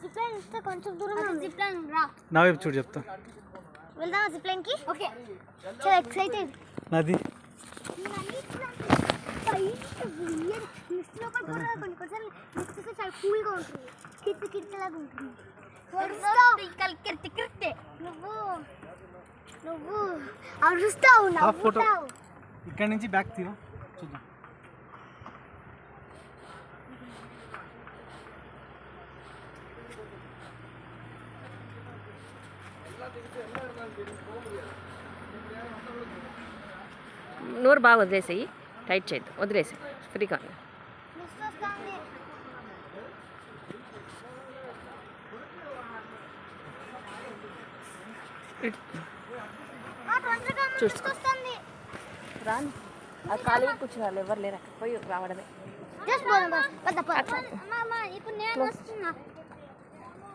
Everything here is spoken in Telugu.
జిప్ లైన్ ఇస్తే కొంచెం దూరం ఉంది. జిప్ లైన్ రా. నా వైపు చూడు చెప్తా. వెళ్దామా జిప్ లైన్ కి? ఓకే. చాలా ఎక్సైటెడ్. నాది. చాలా కూల్గా ఉంటుంది. కిర్చలాగా ఉంటుంది. నువ్వు అరుస్తావు. ఇక్కడ నుంచి బ్యాక్ తీరా చూద్దాం. నోరు బాగా వదిలేసేయి, టైట్ చేయద్దు, వదిలేసి ఫ్రీగా. చూసుకొస్తుంది. రాని అది ఖాళీ కూర్చున్నారు, ఎవరు లేరా, పోయి రావడమే. ఇప్పుడు నేను వస్తున్నా.